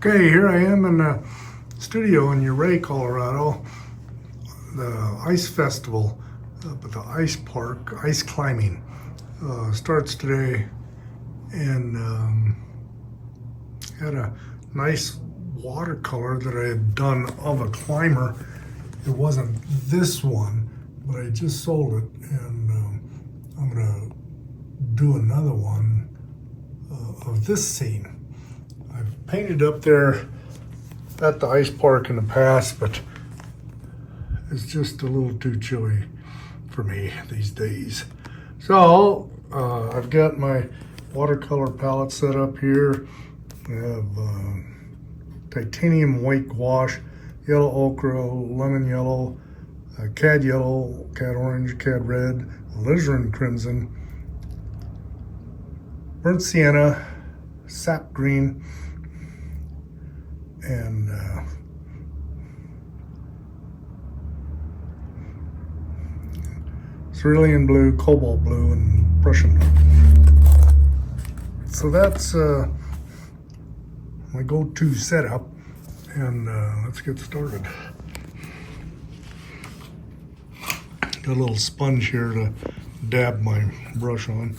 Okay, here I am in the studio in Ouray, Colorado, the ice festival up at the ice park, ice climbing. Starts today, and had a nice watercolor that I had done of a climber. It wasn't this one, but I just sold it, and I'm gonna do another one of this scene. I've painted up there at the ice park in the past, but it's just a little too chilly for me these days. So I've got my watercolor palette set up here. I have titanium white gouache, yellow ochre, lemon yellow, cad yellow, cad orange, cad red, alizarin crimson, burnt sienna, sap green, and cerulean blue, cobalt blue, and Prussian blue. So that's my go-to setup, and let's get started. Got a little sponge here to dab my brush on.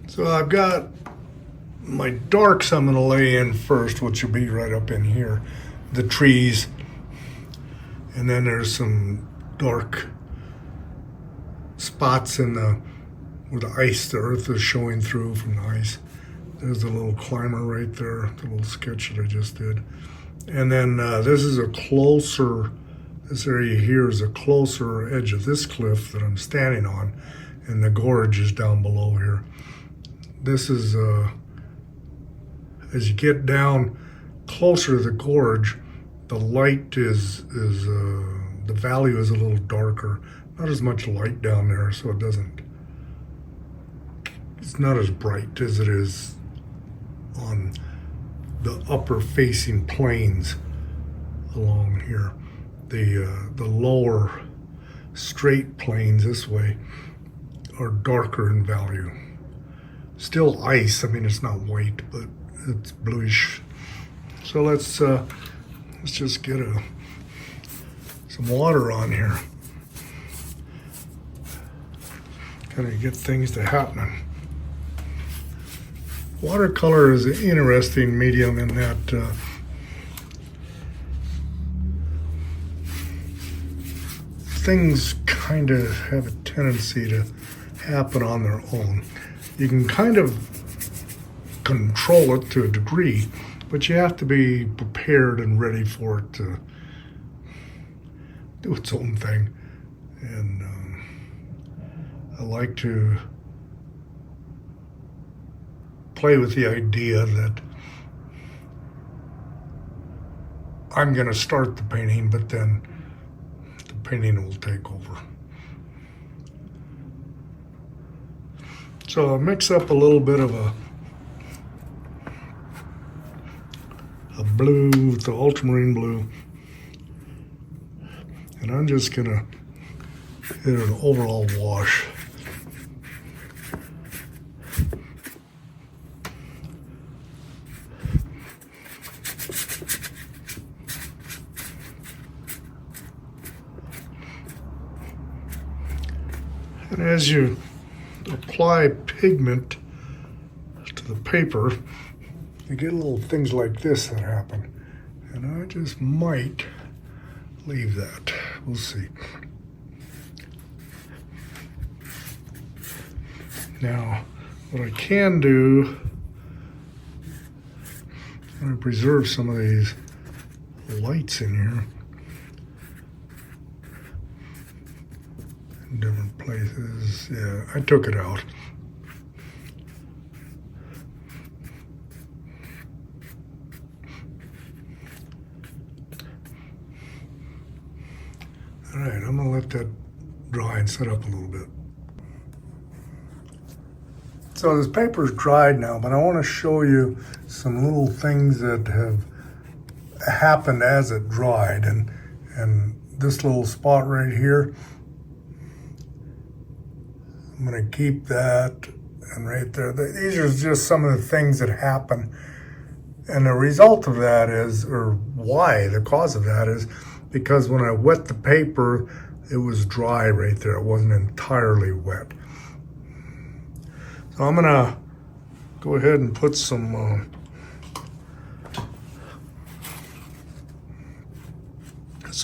So I've got my darks I'm going to lay in first, which will be right up in here, the trees, and then there's some dark spots in the where the ice, the earth is showing through from the ice. There's a little climber right there, the little sketch that I just did. And then this is a closer, this area here is a closer edge of this cliff that I'm standing on, and the gorge is down below here. This is, as you get down closer to the gorge, the light is the value is a little darker. Not as much light down there, so it's not as bright as it is on the upper facing plains along here. The lower straight plains this way are darker in value. Still ice, I mean it's not white, but it's bluish. So let's just get some water on here. Kind of get things to happening. Watercolor is an interesting medium in that things kind of have a tendency to happen on their own. You can kind of control it to a degree, but you have to be prepared and ready for it to do its own thing. And I like to play with the idea that I'm going to start the painting, but then the painting will take over. So I mix up a little bit of a blue with the ultramarine blue, and I'm just going to hit an overall wash. And as you apply pigment to the paper, you get little things like this that happen. And I just might leave that. We'll see. Now, what I can do, I'm going to preserve some of these lights in here. Different places. Yeah, I took it out. All right, I'm gonna let that dry and set up a little bit. So this paper's dried now, but I want to show you some little things that have happened as it dried, and this little spot right here, I'm gonna keep that And right there, these are just some of the things that happen. And the result of that is, or why, the cause of that is because when I wet the paper, it was dry right there. It wasn't entirely wet. So I'm gonna go ahead and put some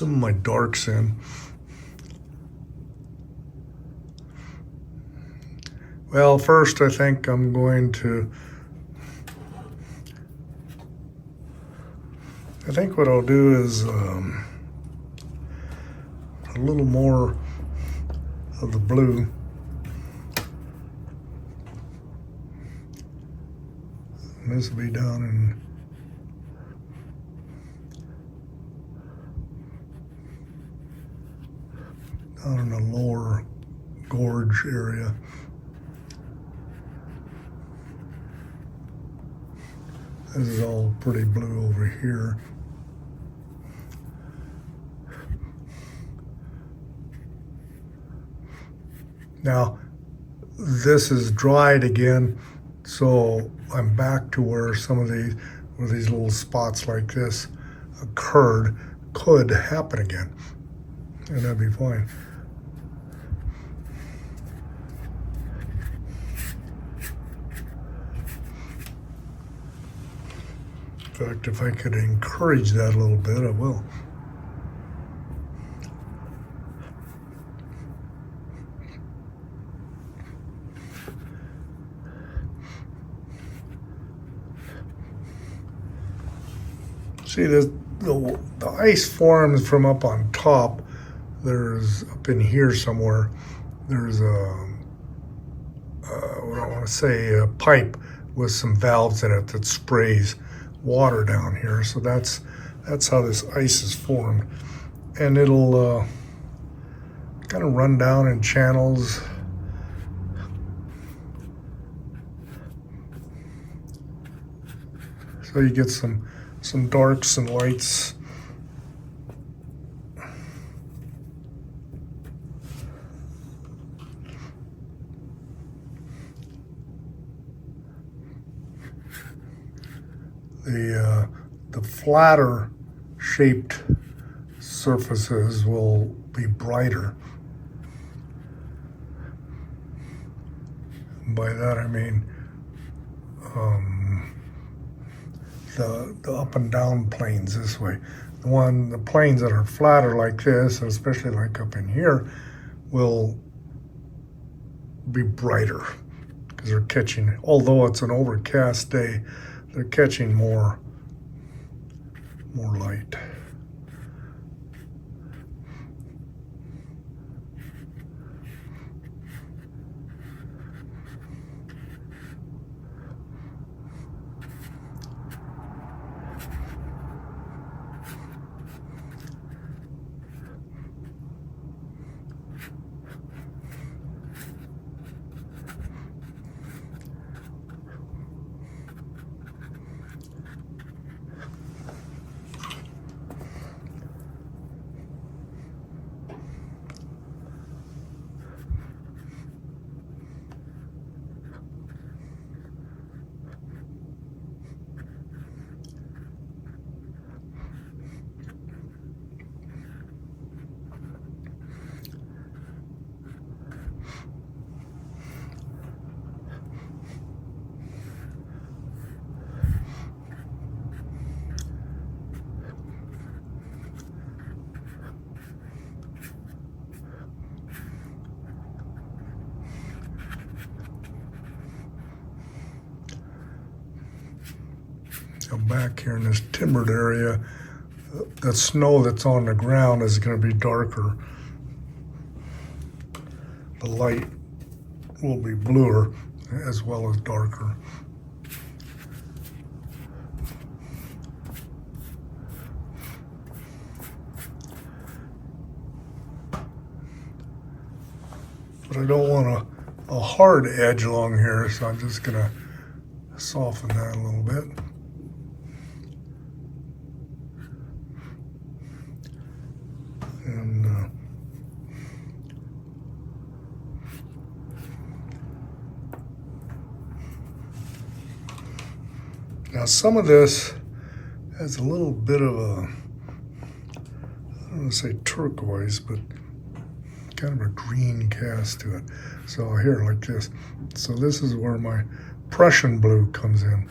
of my darks in. Well, first I think I'm going to, I think what I'll do is a little more of the blue. And this will be down in the lower gorge area. This is all pretty blue over here. Now, this is dried again, so I'm back to where some of these, where these little spots like this occurred, could happen again, and that'd be fine. In fact, if I could encourage that a little bit, I will. See, the ice forms from up on top. There's, up in here somewhere, there's what I want to say, a pipe with some valves in it that sprays water down here. So that's how this ice is formed. And it'll kind of run down in channels. So you get some darks and lights. The flatter shaped surfaces will be brighter. By that I mean the up and down planes this way. The planes that are flatter like this, especially like up in here, will be brighter because they're catching, although it's an overcast day, they're catching more light. So back here in this timbered area, the snow that's on the ground is going to be darker. The light will be bluer as well as darker. But I don't want a hard edge along here, so I'm just going to soften that a little bit. And Now some of this has a little bit of a, I don't want to say turquoise, but kind of a green cast to it. So here, like this. So this is where my Prussian blue comes in.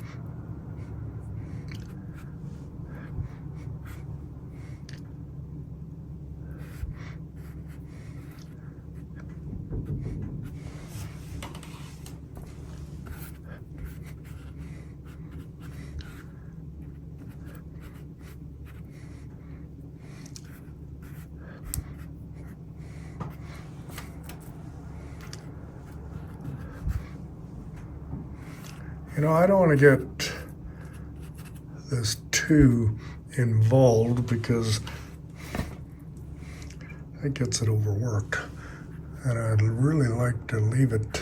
You know, I don't want to get this too involved because that gets it overworked. And I'd really like to leave it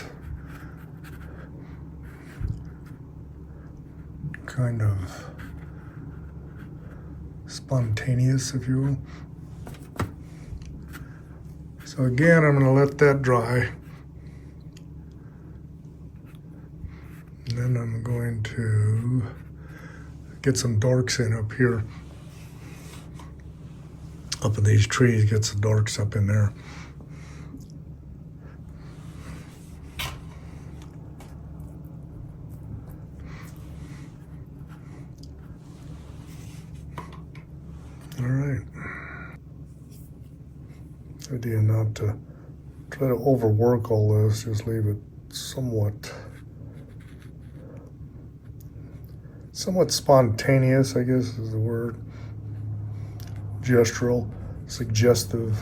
kind of spontaneous, if you will. So again, I'm going to let that dry. And then I'm going to get some darks in up here. Up in these trees, get some darks up in there. All right. Idea not to try to overwork all this, just leave it somewhat spontaneous, I guess is the word. Gestural, suggestive.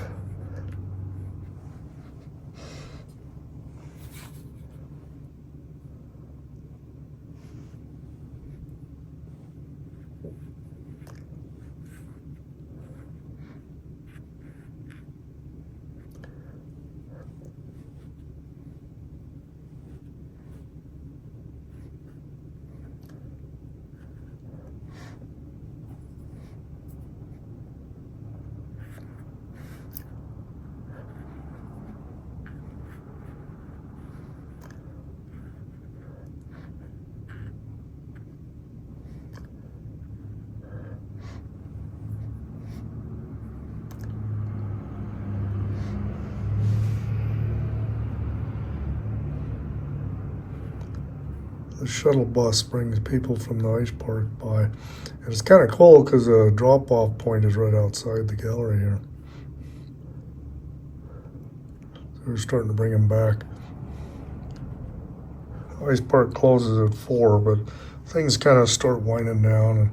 The shuttle bus brings people from the ice park by. And it's kind of cool because the drop-off point is right outside the gallery here. So we're starting to bring them back. Ice park closes at 4, but things kind of start winding down.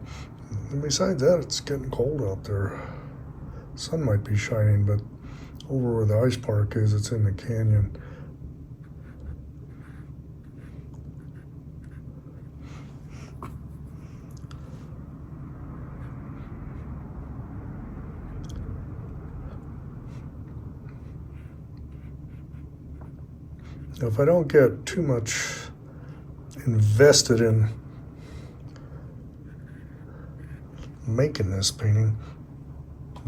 And besides that, it's getting cold out there. Sun might be shining, but over where the ice park is, it's in the canyon. If I don't get too much invested in making this painting,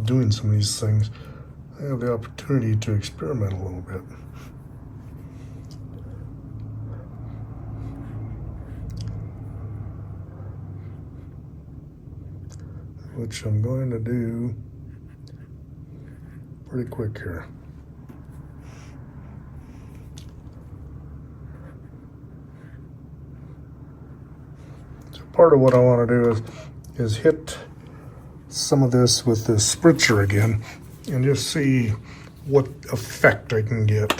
doing some of these things, I have the opportunity to experiment a little bit. Which I'm going to do pretty quick here. Part of what I want to do is hit some of this with the spritzer again and just see what effect I can get.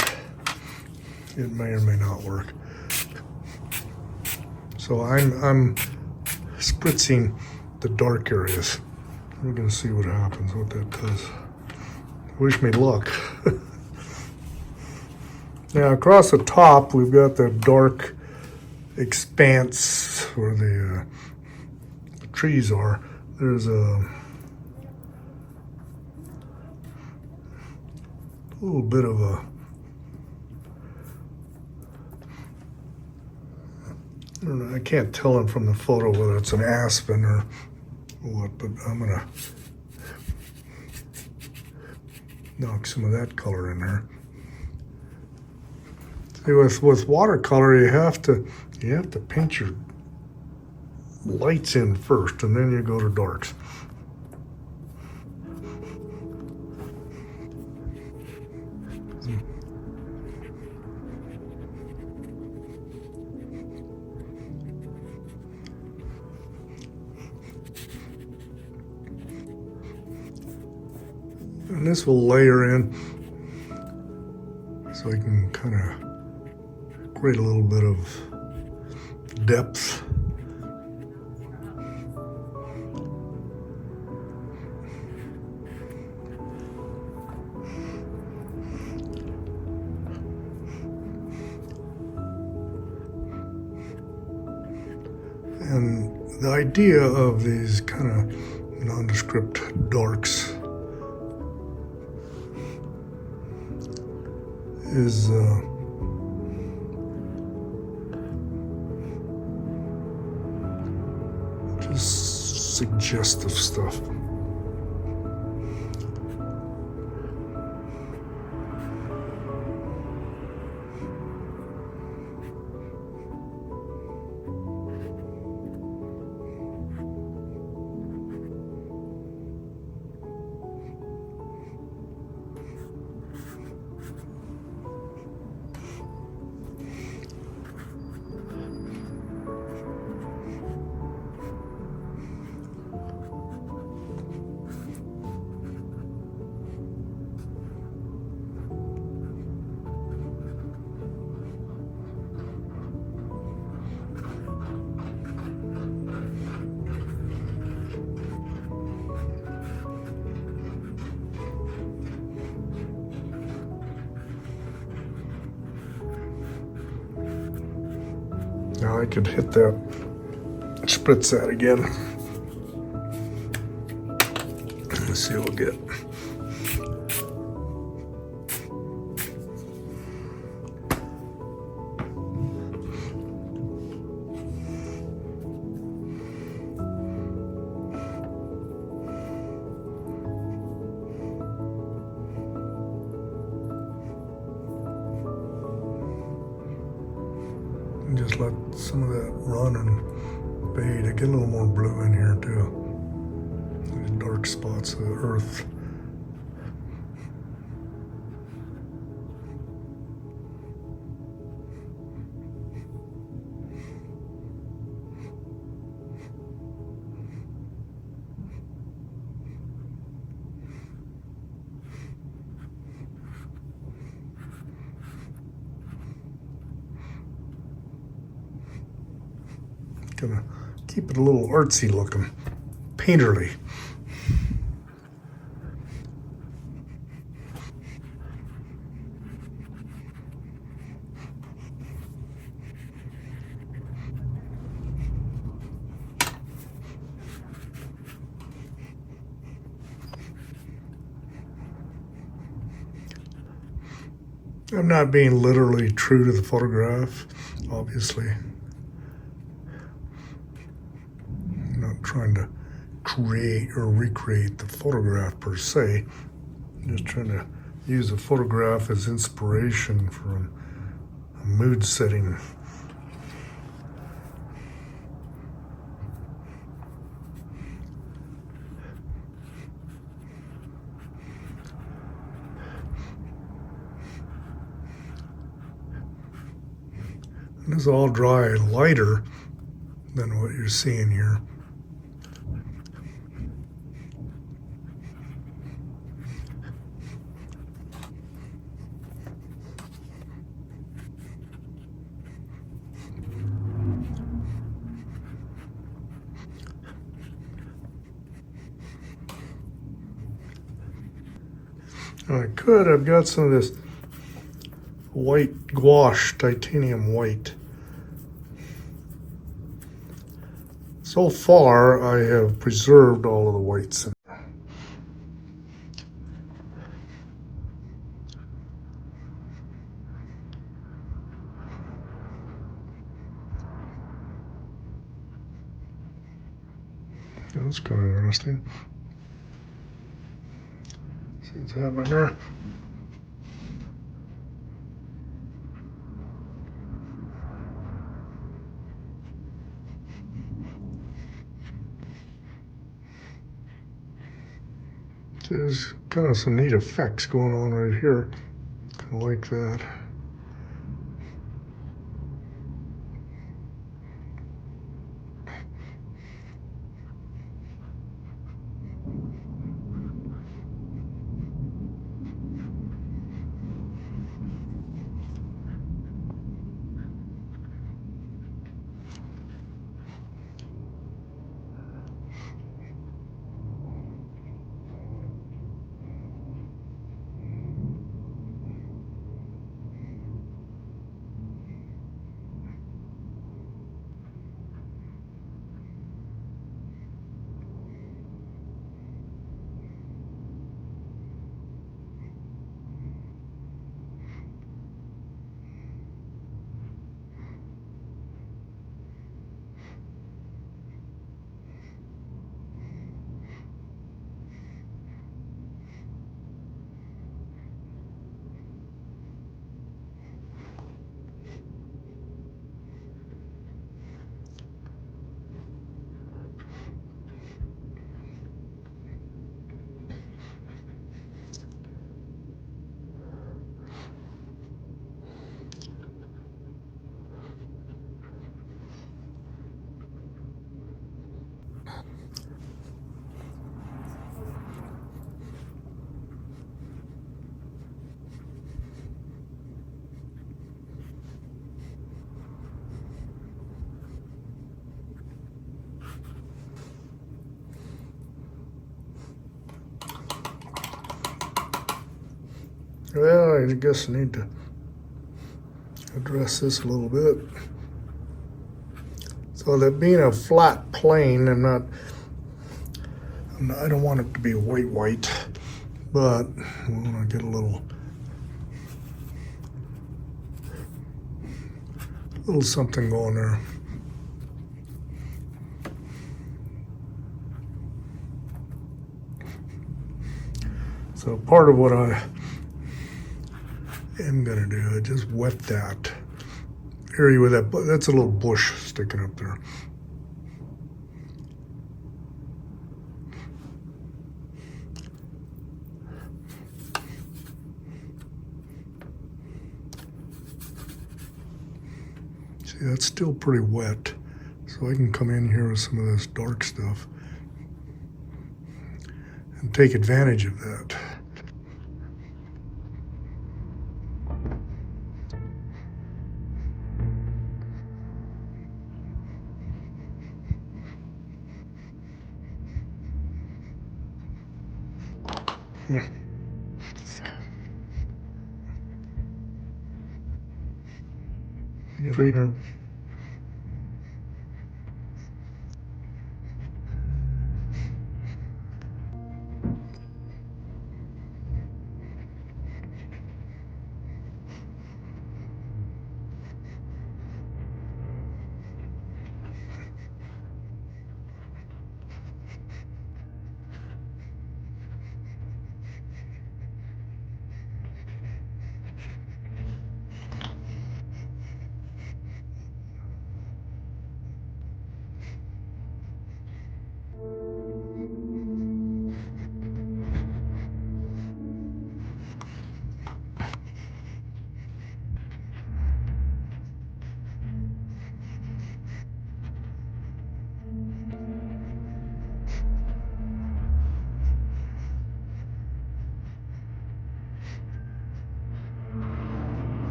It may or may not work. So I'm spritzing the dark areas. We're going to see what happens, what that does. Wish me luck. Now across the top we've got the dark expanse where the trees are. There's a little bit of a, I don't know, I can't tell from the photo whether it's an aspen or what, but I'm gonna knock some of that color in there. See, with watercolor, you have to paint lights in first, and then you go to darks. And this will layer in so I can kind of create a little bit of depth. And the idea of these kind of nondescript darks is just suggestive stuff. Now I could hit that, spritz that again. Let's see what we'll get. And just let some of that run and fade. I get a little more blue in here too. These dark spots of the earth. Gonna keep it a little artsy looking, painterly. I'm not being literally true to the photograph, obviously. I'm not trying to create or recreate the photograph per se. I'm just trying to use the photograph as inspiration for a mood setting. And this is all dry lighter than what you're seeing here. I've got some of this white gouache, titanium white. So far, I have preserved all of the whites. That's kind of interesting. See what's happening there. There's kind of some neat effects going on right here. Kind of like that. Well, I guess I need to address this a little bit. So that being a flat plane, I don't want it to be white, but I want to get a little something going there. So part of what I am gonna do, I just wet that area with that's a little bush sticking up there. See, that's still pretty wet, so I can come in here with some of this dark stuff and take advantage of that. Yeah. Yeah.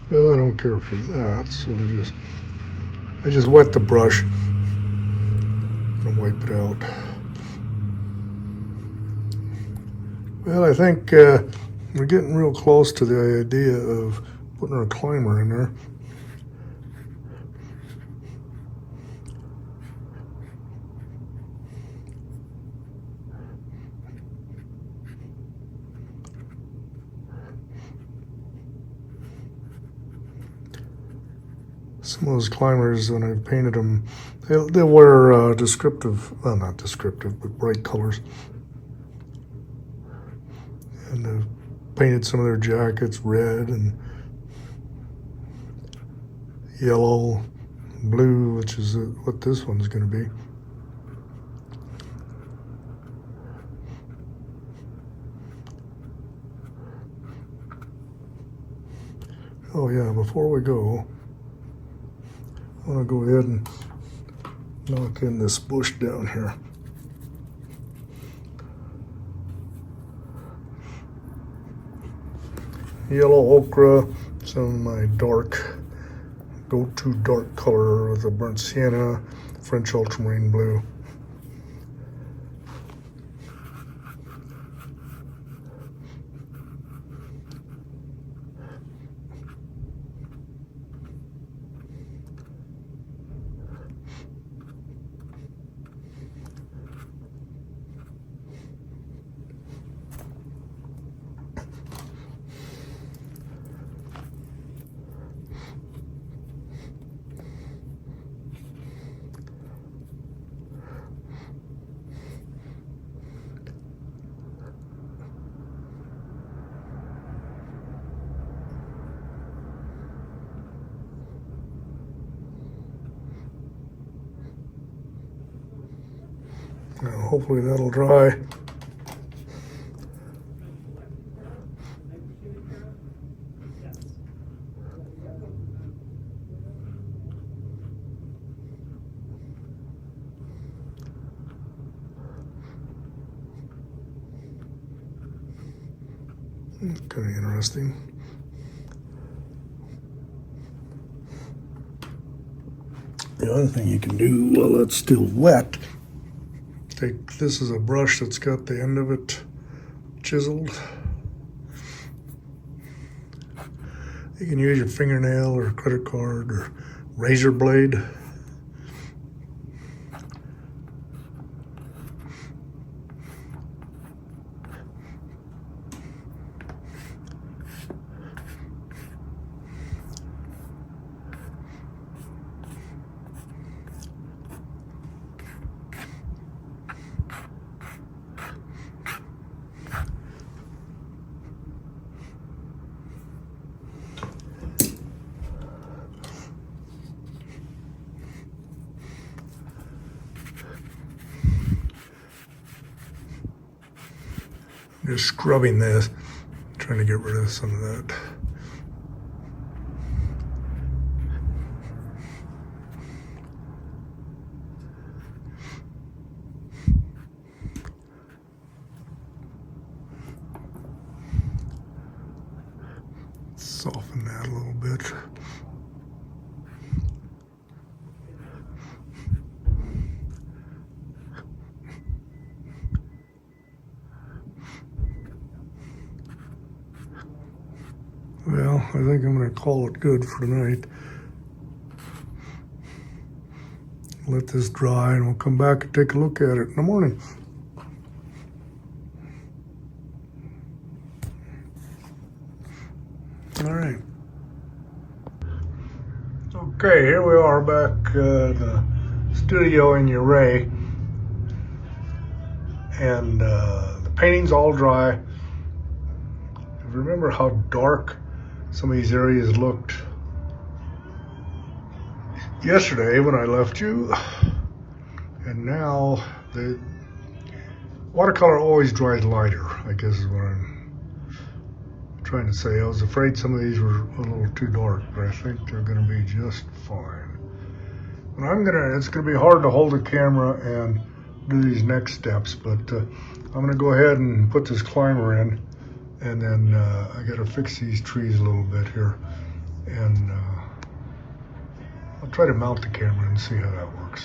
Well, I don't care for that, so I just wet the brush and wipe it out. Well, I think we're getting real close to the idea of putting a climber in there. Some of those climbers, when I've painted them, they wear not descriptive, but bright colors. And I've painted some of their jackets red, and yellow, blue, which is what this one's going to be. Oh yeah, before we go, I want to go ahead and knock in this bush down here. Yellow ochre, some of my go-to dark color with a burnt sienna, French ultramarine blue. Now, hopefully that'll dry. Kind of interesting. The other thing you can do while it's still wet, this is a brush that's got the end of it chiseled. You can use your fingernail or credit card or razor blade. Just scrubbing this, trying to get rid of some of that. Soften that a little bit. Well, I think I'm going to call it good for tonight. Let this dry and we'll come back and take a look at it in the morning. All right. Okay, here we are back in the studio in Ouray. And the painting's all dry. Remember how dark some of these areas looked yesterday when I left you, and now the watercolor always dries lighter, I guess is what I'm trying to say. I was afraid some of these were a little too dark, but I think they're going to be just fine. And it's going to be hard to hold the camera and do these next steps, but I'm going to go ahead and put this climber in. And then I got to fix these trees a little bit here, and I'll try to mount the camera and see how that works.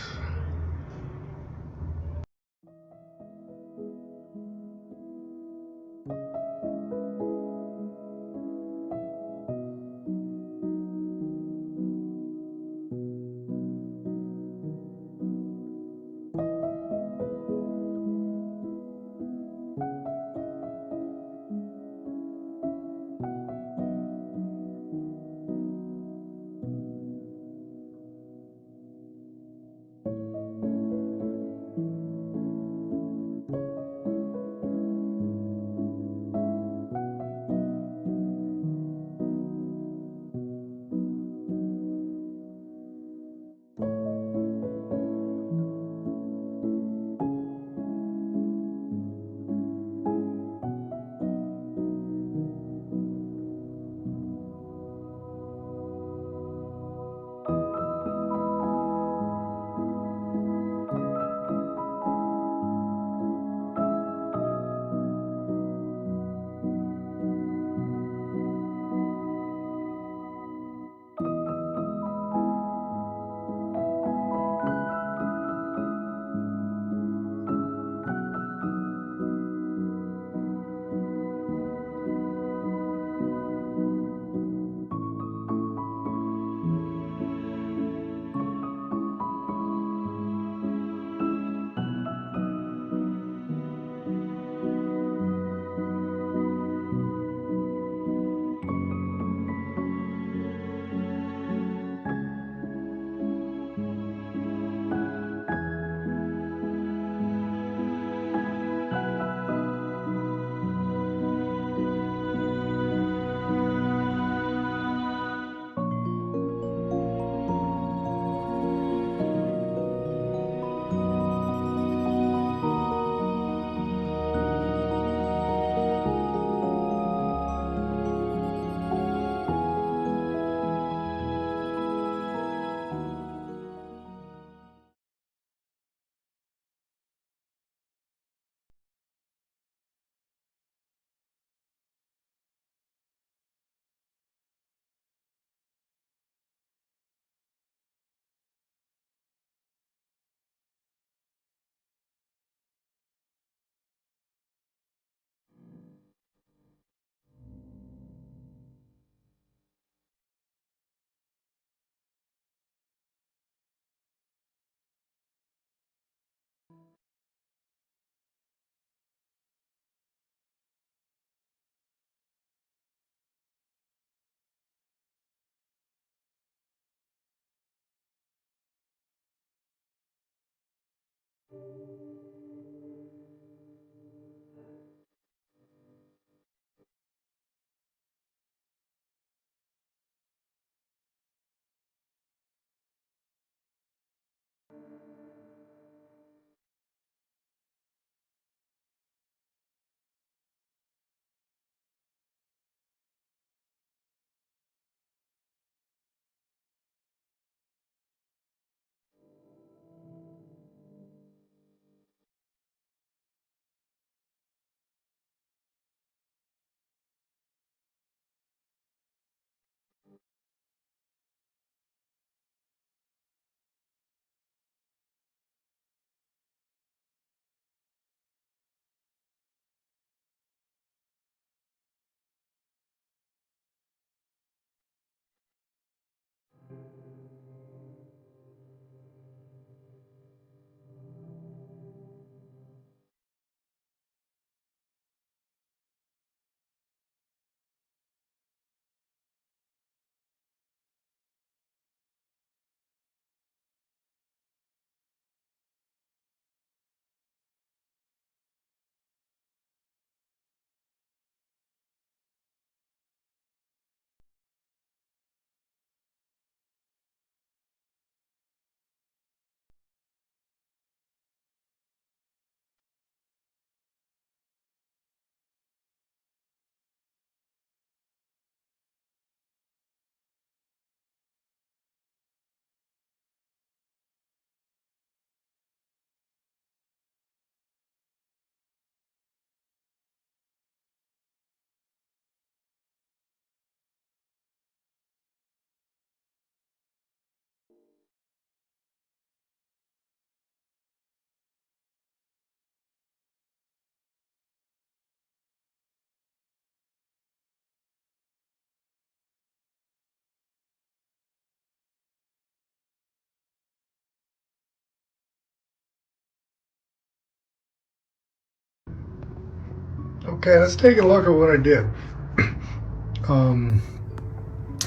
Okay, let's take a look at what I did.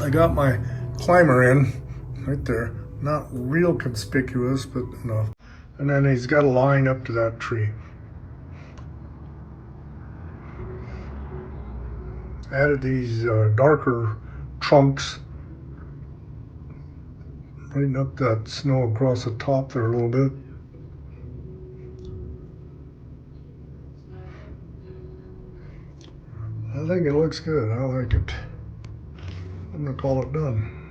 I got my climber in right there, not real conspicuous, but enough. And then he's got a line up to that tree. Added these darker trunks, brighten up that snow across the top there a little bit. I think it looks good. I like it. I'm gonna call it done.